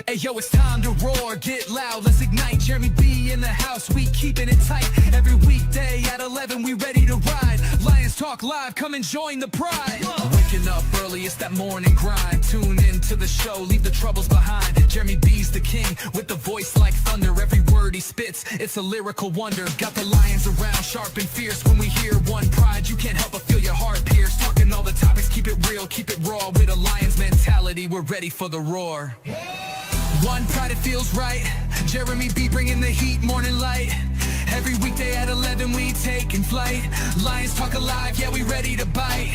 Hey yo, it's time to roar, get loud, let's ignite. Jeremy B in the house, we keeping it tight. Every weekday at 11, we ready to ride. Lions Talk Live, come and join the pride. Waking up early, it's that morning grind. Tune in to the show, leave the troubles behind. Jeremy B's the king, with the voice like thunder. Every word he spits, it's a lyrical wonder. Got the lions around, sharp and fierce. When we hear one pride, you can't help but feel your heart pierce. Talking all the topics, keep it real, keep it raw. With a lion's mentality, we're ready for the roar. One pride, it feels right. Jeremy B bringing the heat, morning light. Every weekday at 11, we taking flight. Lions Talk Alive, yeah, we ready to bite.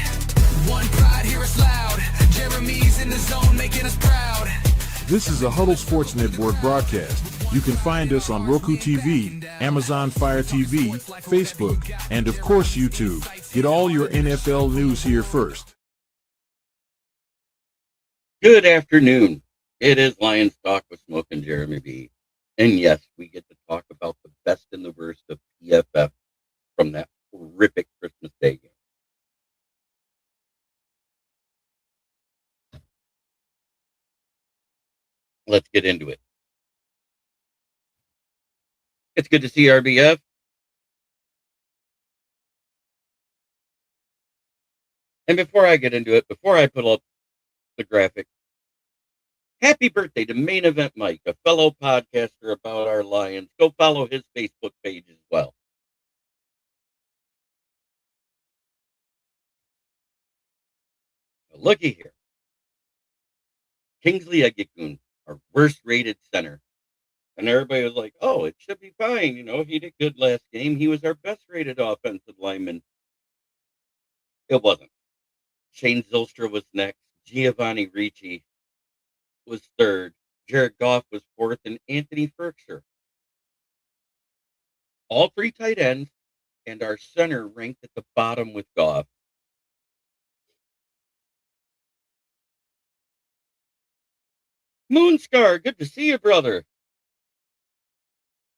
One pride, hear us loud. Jeremy's in the zone, making us proud. This is a Huddle Sports Network broadcast. You can find us on Roku TV, Amazon Fire TV, Facebook, and of course YouTube. Get all your NFL news here first. Good afternoon. It is Lions Talk with Smoke and Jeremy B. And yes, we get to talk about the best and the worst of PFF from that horrific Christmas Day game. Let's get into it. It's good to see RBF. And before I get into it, before I put up the graphic, happy birthday to Main Event Mike, a fellow podcaster about our Lions. Go follow his Facebook page as well. Now, looky here. Kingsley Egekun, our worst rated center. And everybody was like, oh, it should be fine. You know, he did good last game. He was our best rated offensive lineman. It wasn't. Shane Zylstra was next. Giovanni Ricci was third. Jared Goff was fourth. And Anthony Ferkser. All three tight ends and our center ranked at the bottom with Goff. Moonscar, good to see you, brother.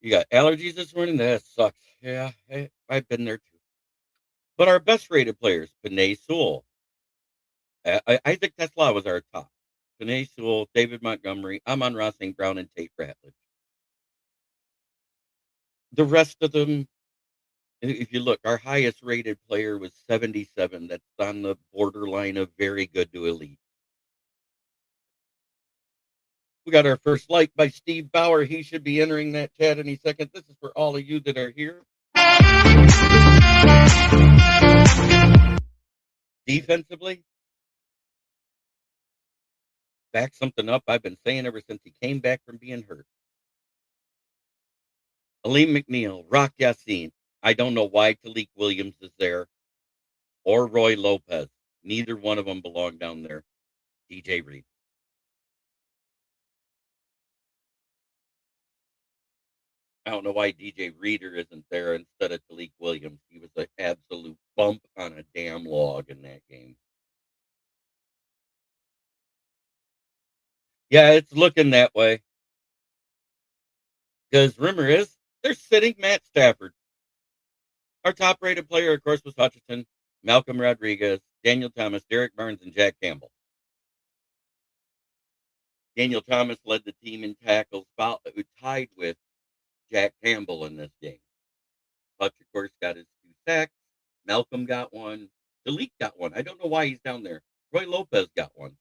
You got allergies this morning? That sucks. Yeah, I've been there too. But our best rated players, Panay Sewell. Isaac Tesla was our top. Panay Sewell, David Montgomery, Amon-Ra St. Brown, and Tate Ratledge. The rest of them, if you look, our highest rated player was 77. That's on the borderline of very good to elite. We got our first like by Steve Bauer. He should be entering that chat any second. This is for all of you that are here. Defensively, back something up I've been saying ever since he came back from being hurt. Aleem McNeil, Rock Yassin. I don't know why Talik Williams is there, or Roy Lopez. Neither one of them belong down there. DJ Reed. I don't know why DJ Reader isn't there instead of Talik Williams. He was an absolute bump on a damn log in that game. Yeah, it's looking that way. Because rumor is they're sitting Matt Stafford. Our top-rated player, of course, was Hutchinson, Malcolm Rodriguez, Daniel Thomas, Derek Barnes, and Jack Campbell. Daniel Thomas led the team in tackles, tied with Jack Campbell in this game. Hutch, of course, got his 2 sacks. Malcolm got one. Talik got one. I don't know why he's down there. Roy Lopez got one.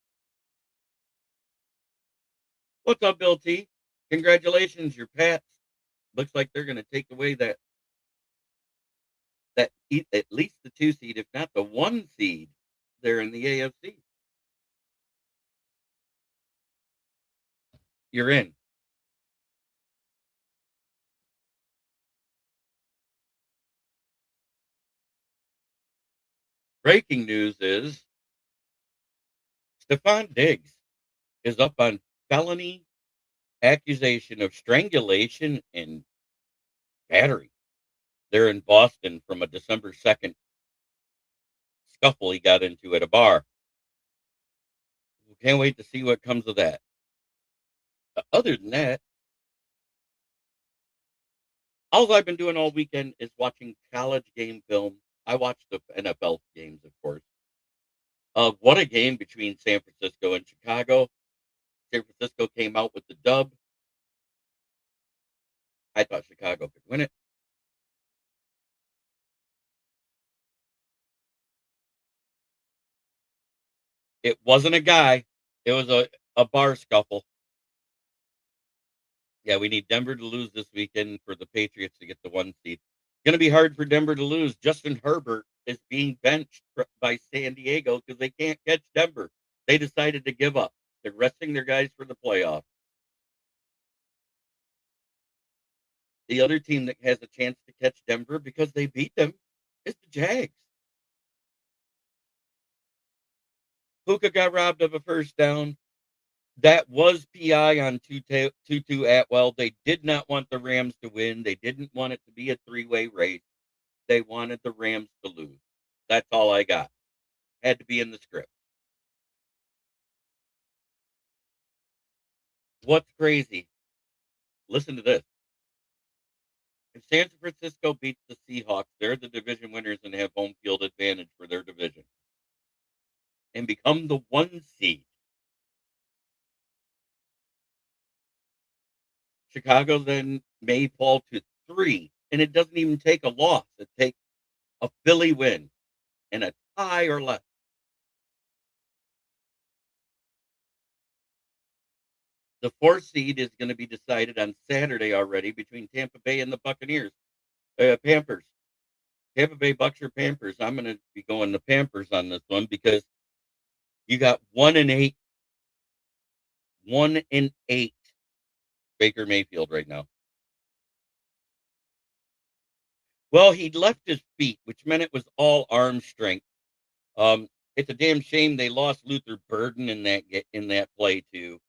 What's up, Bill T? Congratulations, your Pats. Looks like they're going to take away that at least the 2 seed, if not the 1 seed, there in the AFC. You're in. Breaking news is Stephon Diggs is up on felony accusation of strangulation and battery. They're in Boston from a December 2nd scuffle he got into at a bar. Can't wait to see what comes of that. Other than that, all I've been doing all weekend is watching college game film. I watched the NFL games, of course. What a game between San Francisco and Chicago. San Francisco came out with the dub. I thought Chicago could win it. It wasn't a guy. It was a bar scuffle. Yeah, we need Denver to lose this weekend for the Patriots to get the 1 seed. Going to be hard for Denver to lose. Justin Herbert is being benched by San Diego because they can't catch Denver. They decided to give up. They're resting their guys for the playoffs. The other team that has a chance to catch Denver because they beat them is the Jags. Puka got robbed of a first down. That was PI on Tutu Atwell. They did not want the Rams to win. They didn't want it to be a three-way race. They wanted the Rams to lose. That's all I got. Had to be in the script. What's crazy? Listen to this. If San Francisco beats the Seahawks, they're the division winners and have home field advantage for their division and become the 1 seed. Chicago then may fall to 3, and it doesn't even take a loss. It takes a Philly win and a tie or less. The 4th seed is going to be decided on Saturday already between Tampa Bay and the Buccaneers. Pampers. Tampa Bay Bucks or Pampers. I'm going to be going to Pampers on this one because you got 1-8. 1-8 Baker Mayfield right now. Well, he left his feet, which meant it was all arm strength. It's a damn shame they lost Luther Burden in that play too.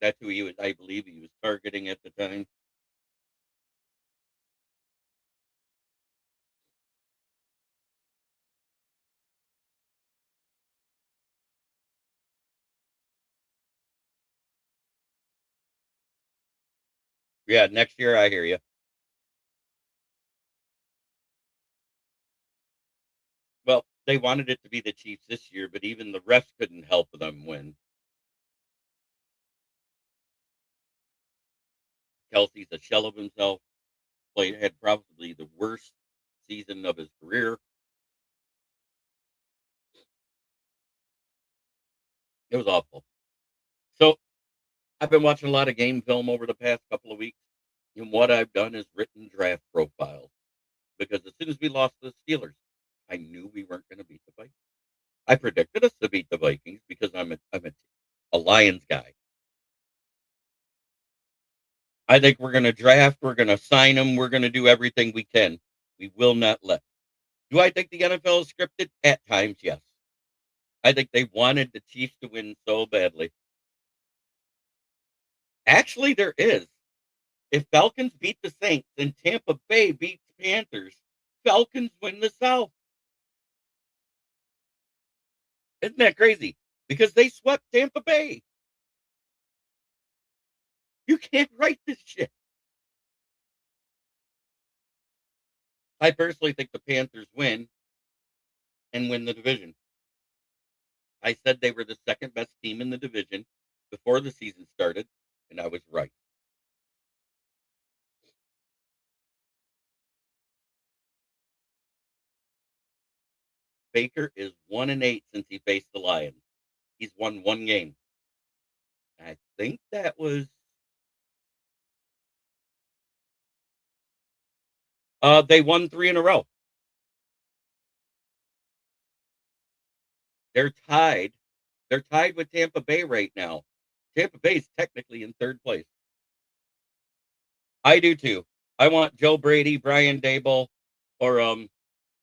That's who he was. I believe he was targeting at the time. Yeah, next year I hear you. Well, they wanted it to be the Chiefs this year, but even the refs couldn't help them win. Kelsey's a shell of himself. Had probably the worst season of his career. It was awful. So I've been watching a lot of game film over the past couple of weeks, and what I've done is written draft profiles because as soon as we lost to the Steelers, I knew we weren't going to beat the Vikings. I predicted us to beat the Vikings because I'm a Lions guy. I think we're going to draft, we're going to sign them, we're going to do everything we can. We will not let. Do I think the NFL is scripted? At times, yes. I think they wanted the Chiefs to win so badly. Actually, there is. If Falcons beat the Saints and Tampa Bay beats Panthers, Falcons win the South. Isn't that crazy? Because they swept Tampa Bay. You can't write this shit. I personally think the Panthers win and win the division. I said they were the second best team in the division before the season started, and I was right. Baker is 1-8 since he faced the Lions. He's won 1 game. I think that was they won 3 in a row. They're tied. They're tied with Tampa Bay right now. Tampa Bay is technically in 3rd place. I do too. I want Joe Brady, Brian Daboll, or God,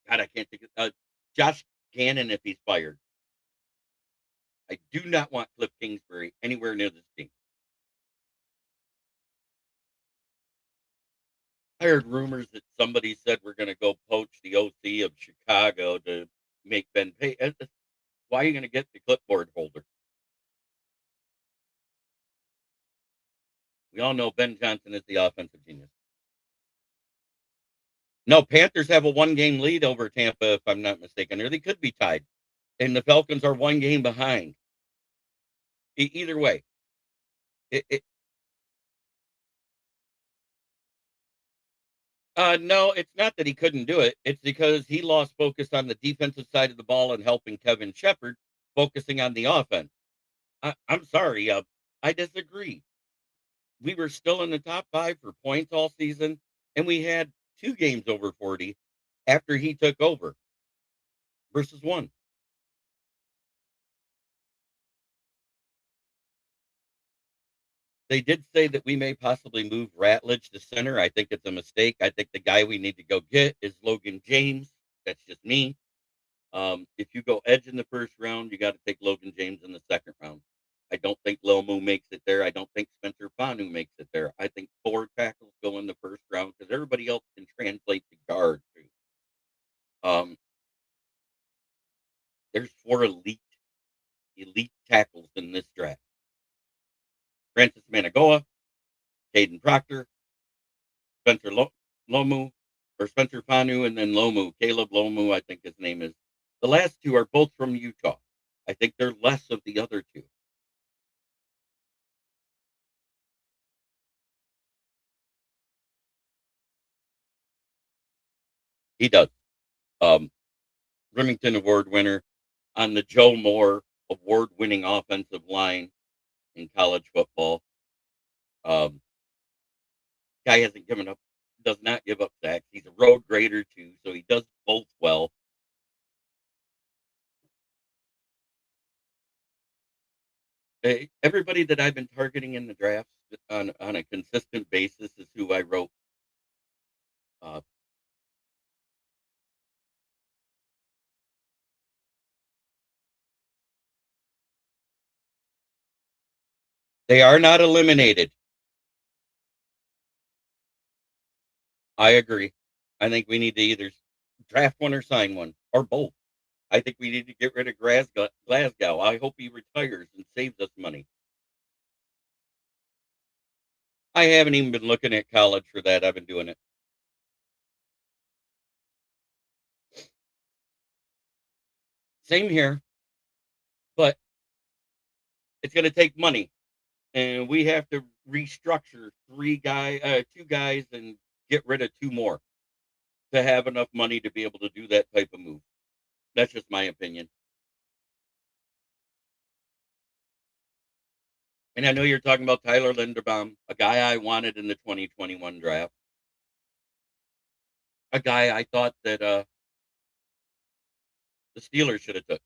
I can't think of Josh Gannon if he's fired. I do not want Cliff Kingsbury anywhere near this team. I heard rumors that somebody said we're going to go poach the OC of Chicago to make Ben pay. Why are you going to get the clipboard holder? We all know Ben Johnson is the offensive genius. No, Panthers have a 1-game lead over Tampa, if I'm not mistaken, or they could be tied. And the Falcons are 1 game behind. Either way, It no, it's not that he couldn't do it. It's because he lost focus on the defensive side of the ball and helping Kevin Shepard, focusing on the offense. I'm sorry, I disagree. We were still in the top 5 for points all season, and we had 2 games over 40 after he took over versus 1. They did say that we may possibly move Ratledge to center. I think it's a mistake. I think the guy we need to go get is Logan James. That's just me. If you go edge in the first round, you got to take Logan James in the second round. I don't think Lomu makes it there. I don't think Spencer Fanu makes it there. I think 4 tackles go in the first round because everybody else can translate to guard too. There's 4 elite tackles in this draft. Francis Managoa, Caden Proctor, Spencer Lomu, or Spencer Fanu, and then Lomu. Caleb Lomu, I think his name is. The last 2 are both from Utah. I think they're less of the other 2. He does. Remington Award winner on the Joe Moore award-winning offensive line in college football. Guy hasn't given up, does not give up sacks. He's a road grader too, so he does both well. Everybody that I've been targeting in the drafts on a consistent basis is who I wrote. Uh, they are not eliminated. I agree. I think we need to either draft one or sign one, or both. I think we need to get rid of Glasgow. I hope he retires and saves us money. I haven't even been looking at college for that. I've been doing it. Same here, but it's going to take money, and we have to restructure 2 guys, and get rid of 2 more to have enough money to be able to do that type of move. That's just my opinion. And I know you're talking about Tyler Linderbaum, a guy I wanted in the 2021 draft, a guy I thought that the Steelers should have took.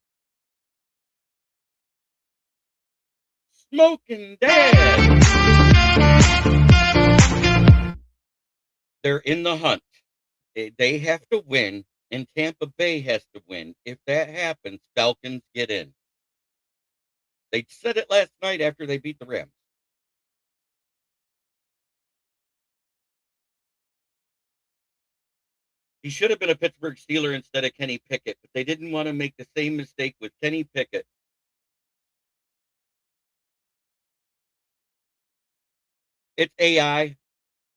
Smoking Dad. They're in the hunt. They have to win, and Tampa Bay has to win. If that happens, Falcons get in. They said it last night after they beat the Rams. He should have been a Pittsburgh Steeler instead of Kenny Pickett, but they didn't want to make the same mistake with Kenny Pickett. It's AI.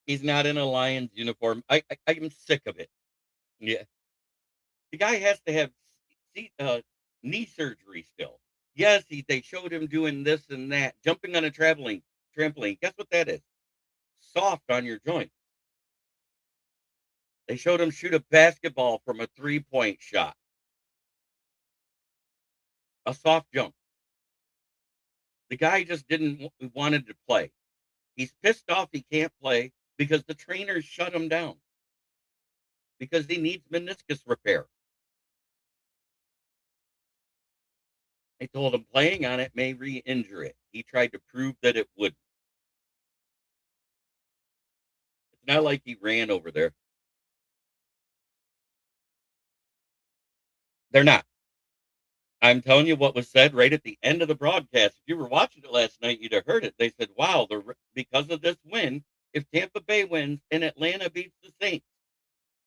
He's not in a Lions uniform. I'm sick of it. Yeah. The guy has to have knee surgery still. Yes, they showed him doing this and that, jumping on a trampoline. Guess what that is? Soft on your joint. They showed him shoot a basketball from a 3-point shot. A soft jump. The guy just didn't wanted to play. He's pissed off he can't play because the trainers shut him down because he needs meniscus repair. They told him playing on it may re-injure it. He tried to prove that it wouldn't. It's not like he ran over there. They're not. I'm telling you what was said right at the end of the broadcast. If you were watching it last night, you'd have heard it. They said, wow, because of this win, if Tampa Bay wins and Atlanta beats the Saints,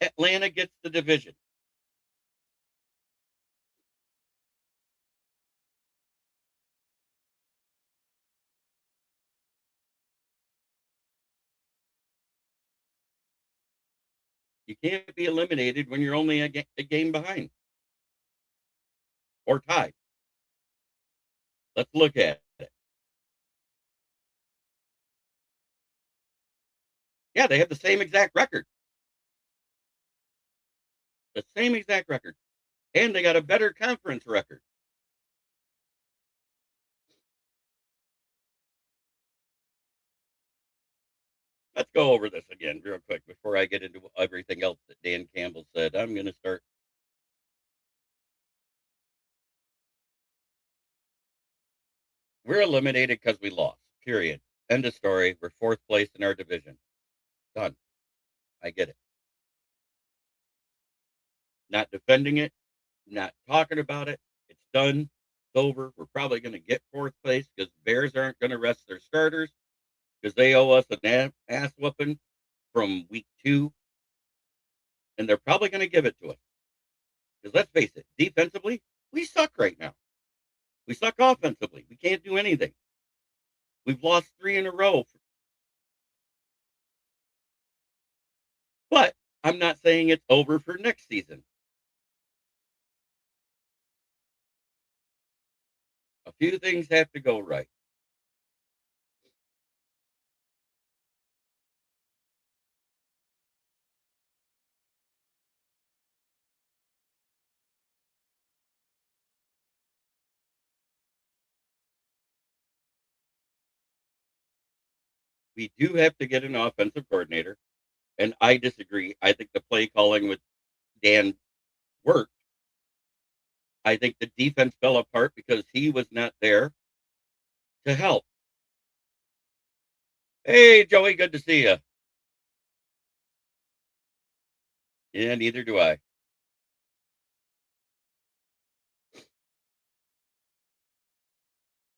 Atlanta gets the division. You can't be eliminated when you're only a game behind or tied. Let's look at it. Yeah, they have the same exact record. The same exact record. And they got a better conference record. Let's go over this again real quick before I get into everything else that Dan Campbell said. I'm going to start. We're eliminated because we lost. Period. End of story. We're fourth place in our division. Done. I get it. Not defending it, not talking about it. It's done. It's over. We're probably going to get fourth place because Bears aren't going to rest their starters because they owe us an ass whooping from week 2. And they're probably going to give it to us. Because let's face it, defensively, we suck right now. We suck offensively. We can't do anything. We've lost 3 in a row. But I'm not saying it's over for next season. A few things have to go right. We do have to get an offensive coordinator. And I disagree. I think the play calling with Dan worked. I think the defense fell apart because he was not there to help. Hey, Joey, good to see you. Yeah, neither do I.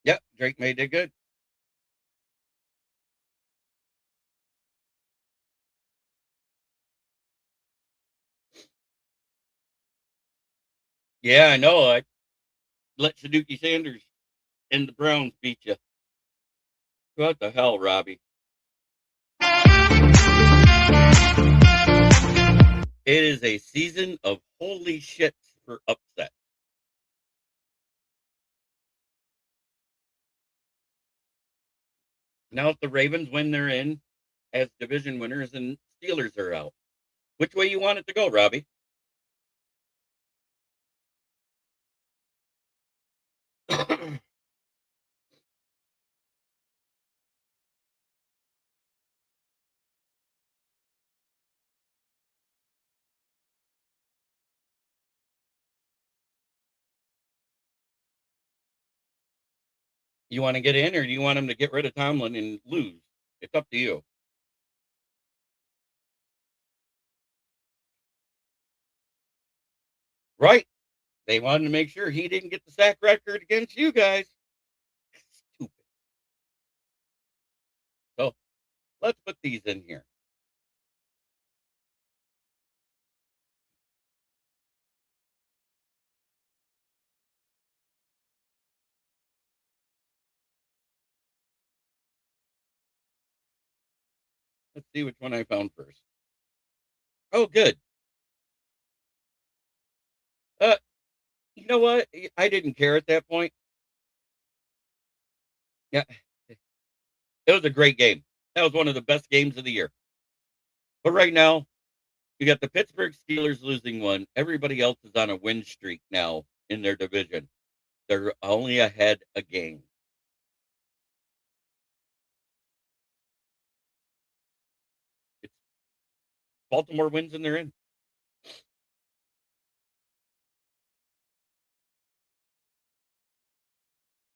Yep, Drake May did good. Yeah, I know. I let Saduki Sanders and the Browns beat you. What the hell, Robbie? It is a season of holy shits for upset. Now, if the Ravens win, they're in as division winners, and Steelers are out. Which way you want it to go, Robbie? You want to get in, or do you want him to get rid of Tomlin and lose? It's up to you. Right. They wanted to make sure he didn't get the sack record against you guys. Stupid. So let's put these in here. Let's see which one I found first. Oh, good. Uh, you know what? I didn't care at that point. Yeah, it was a great game. That was one of the best games of the year. But right now, you got the Pittsburgh Steelers losing one. Everybody else is on a win streak now in their division. They're only ahead a game. It's Baltimore wins and they're in.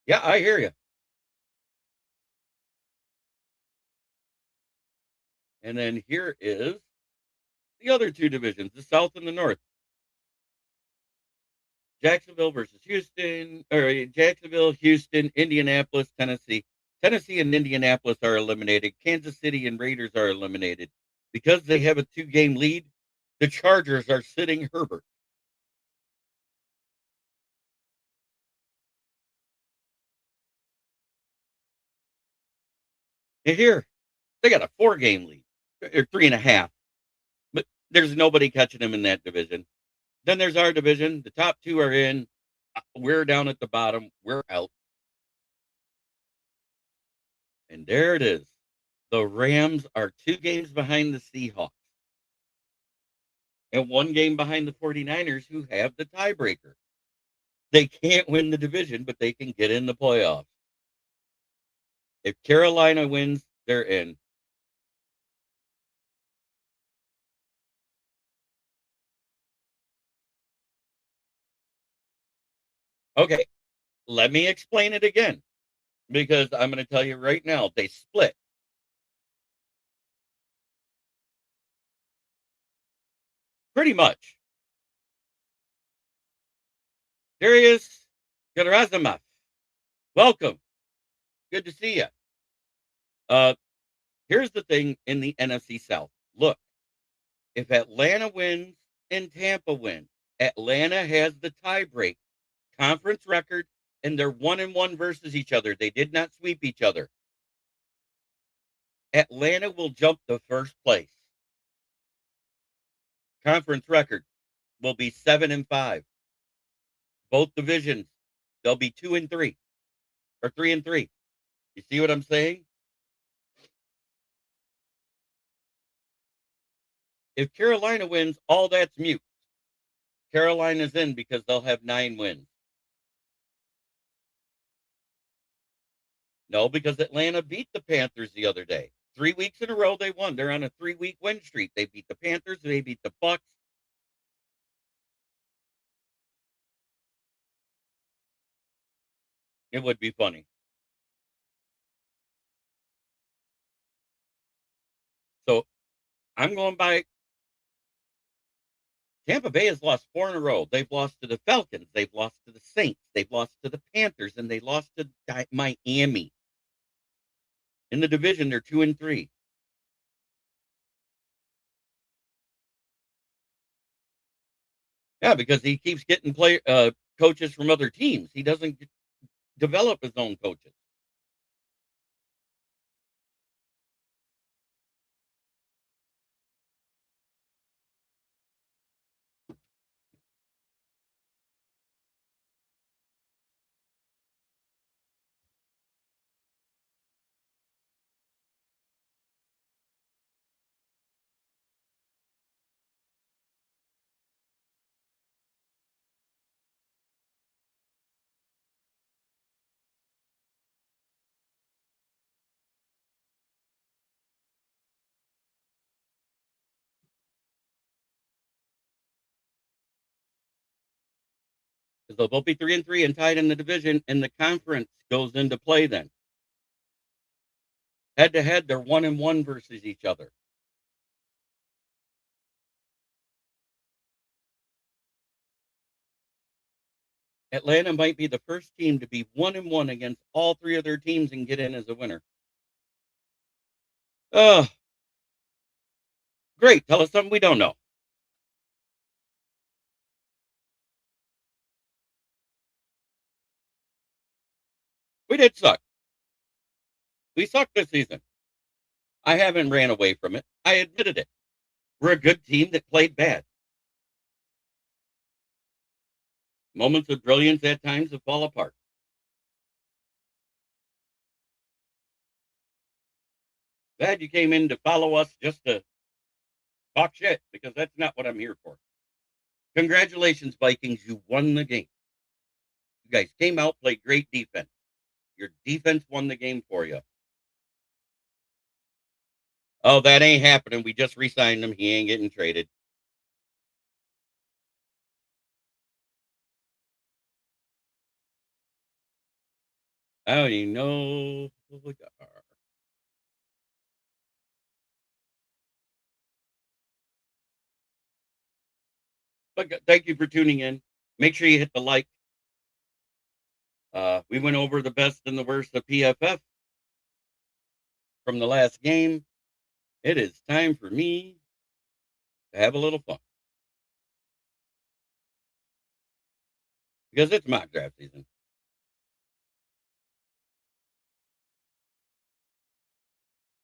Yeah, I hear you. And then here is the other 2 divisions, the South and the North. Jacksonville versus Houston, or Jacksonville, Houston, Indianapolis, Tennessee. Tennessee and Indianapolis are eliminated. Kansas City and Raiders are eliminated. Because they have a 2-game lead, the Chargers are sitting Herbert. And here, they got a 4-game lead, or 3.5. But there's nobody catching them in that division. Then there's our division. The top 2 are in. We're down at the bottom. We're out. And there it is. The Rams are 2 games behind the Seahawks and 1 game behind the 49ers, who have the tiebreaker. They can't win the division, but they can get in the playoffs. If Carolina wins, they're in. Okay, let me explain it again, because I'm going to tell you right now, they split. Pretty much. Darius Gerazimov, welcome. Good to see you. Here's the thing in the NFC South. Look, if Atlanta wins and Tampa wins, Atlanta has the tiebreak conference record, and they're 1-1 versus each other. They did not sweep each other. Atlanta will jump to first place. Conference record will be 7-5. Both divisions, they'll be 2-3 or 3-3. You see what I'm saying? If Carolina wins, all that's mute. Carolina's in because they'll have 9 wins. No, because Atlanta beat the Panthers the other day. 3 weeks in a row they won. They're on a 3-week win streak. They beat the Panthers, they beat the Bucks. It would be funny. So I'm going by Tampa Bay has lost 4 in a row. They've lost to the Falcons, they've lost to the Saints, they've lost to the Panthers, and they lost to Miami. In the division, they're 2-3. Yeah, because he keeps getting coaches from other teams. He doesn't develop his own coaches. Because they'll both be 3-3 and tied in the division, and the conference goes into play then. Head to head, they're 1-1 versus each other. Atlanta might be the first team to be 1-1 against all 3 of their teams and get in as a winner. Oh, great. Tell us something we don't know. We did suck. We sucked this season. I haven't ran away from it. I admitted it. We're a good team that played bad. Moments of brilliance at times have fall apart. Glad you came in to follow us just to talk shit, because that's not what I'm here for. Congratulations, Vikings. You won the game. You guys came out, played great defense. Your defense won the game for you. Oh, that ain't happening. We just re-signed him. He ain't getting traded. I don't even know. But thank you for tuning in. Make sure you hit the like. We went over the best and the worst of PFF from the last game. It is time for me to have a little fun, because it's mock draft season.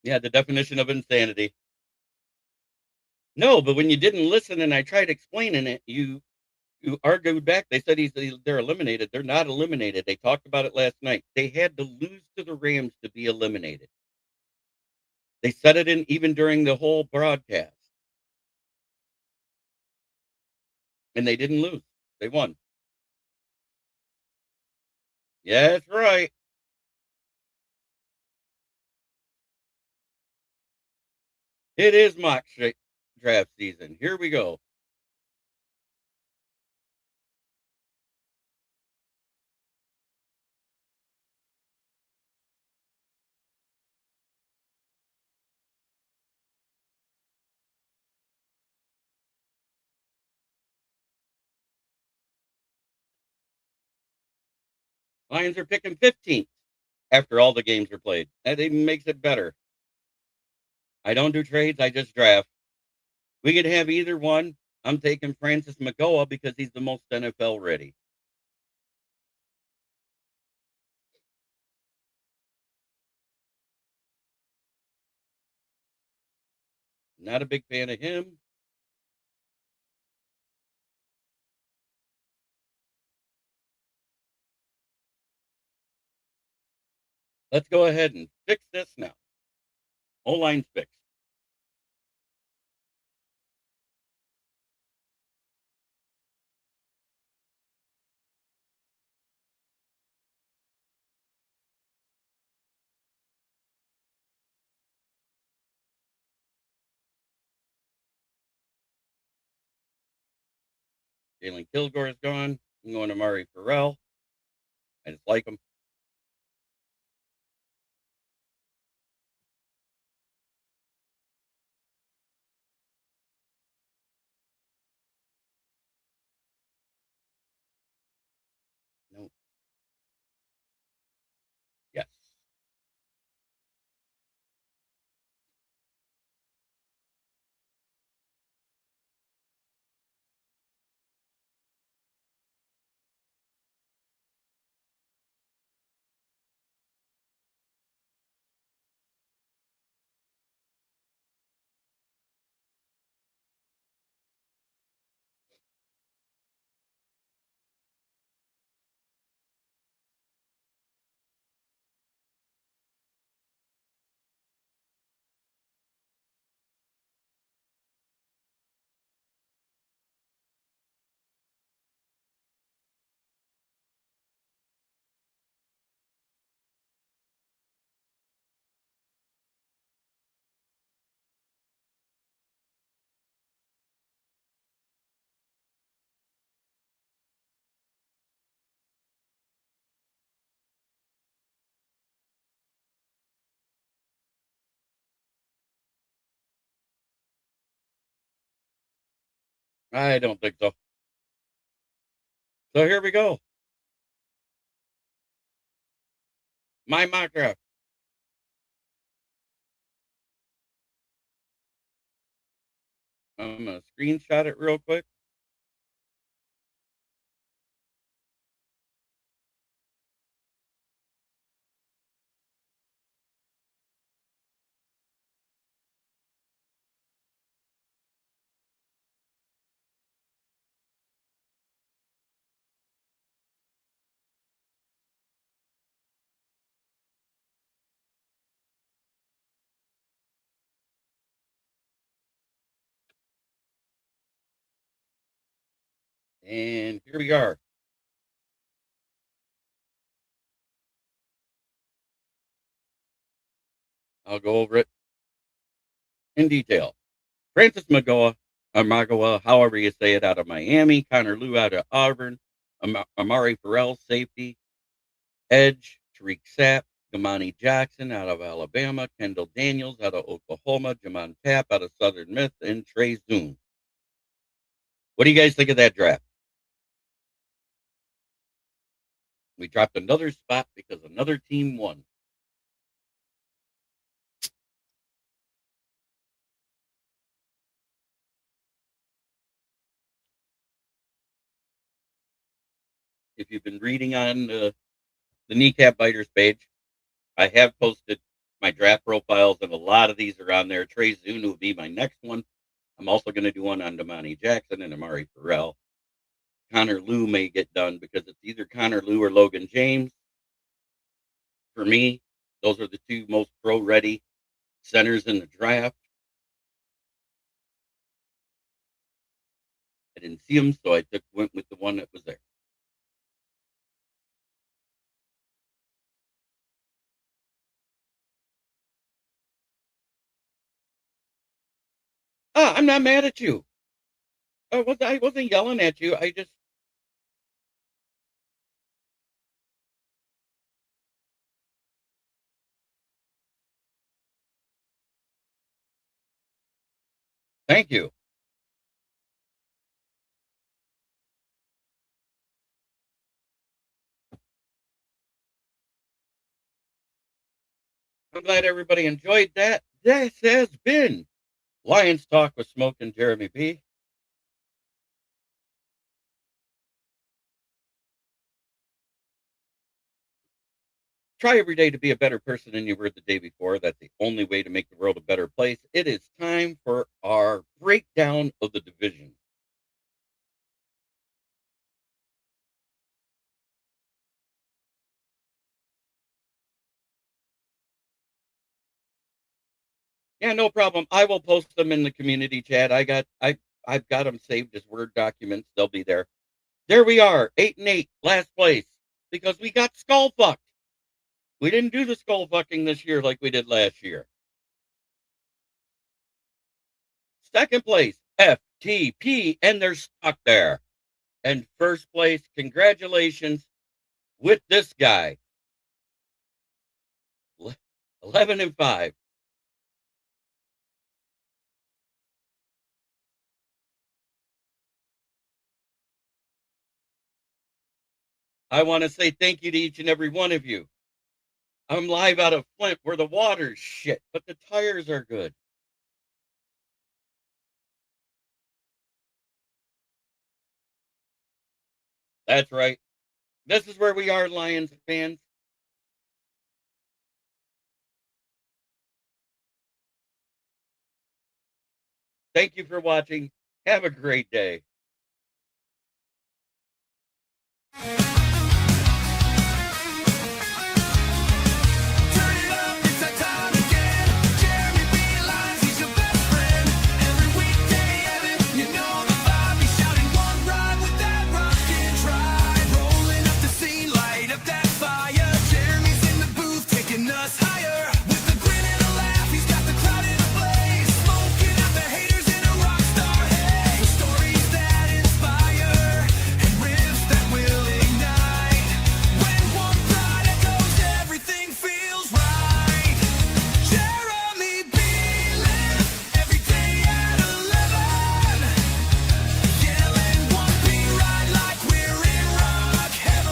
Yeah, the definition of insanity. No, but when you didn't listen and I tried explaining it, you argued back. They said they're eliminated. They're not eliminated. They talked about it last night. They had to lose to the Rams to be eliminated. They said it in even during the whole broadcast, and they didn't lose. They won. Yeah, that's right. It is draft season. Here we go. Lions are picking 15th after all the games are played. That even makes it better. I don't do trades, I just draft. We could have either one. I'm taking Francis Magoa because he's the most NFL ready. Not a big fan of him. Let's go ahead and fix this now. O-line's fixed. Jalen Kilgore is gone. I'm going to Murray Farrell. I just like him. No. Yes. I don't think so. So here we go. My mock draft. I'm going to screenshot it real quick. And here we are. I'll go over it in detail. Francis Magoa, or Magoa, however you say it, out of Miami. Connor Lew out of Auburn. Amari Farrell, safety. Edge, Tariq Sapp. Gamani Jackson out of Alabama. Kendall Daniels out of Oklahoma. Jamon Tapp out of Southern Miss. And Trey Zoom. What do you guys think of that draft? We dropped another spot because another team won. If you've been reading on the Kneecap Biters page, I have posted my draft profiles, and a lot of these are on there. Trey Zune will be my next one. I'm also going to do one on Damani Jackson and Amari Farrell. Connor Lew may get done because it's either Connor Lew or Logan James. For me, those are the two most pro ready. centers in the draft. I didn't see him, so I went with the one that was there. I'm not mad at you. I wasn't yelling at you. I just thank you. I'm glad everybody enjoyed that. This has been Lions Talk with Smoke and Jeremy B. Try every day to be a better person than you were the day before. That's the only way to make the world a better place. It is time for our breakdown of the division. Yeah, no problem. I will post them in the community chat. I've got them saved as Word documents. They'll be there. There we are, 8-8, last place, because we got skull fucked. We didn't do the skull fucking this year like we did last year. Second place, FTP, and they're stuck there. And first place, congratulations with this guy. 11-5. I want to say thank you to each and every one of you. I'm live out of Flint where the water's shit, but the tires are good. That's right. This is where we are, Lions fans. Thank you for watching. Have a great day.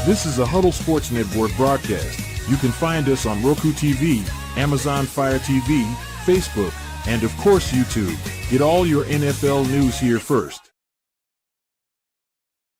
This is a Huddle Sports Network broadcast. You can find us on Roku TV, Amazon Fire TV, Facebook, and of course YouTube. Get all your NFL news here first.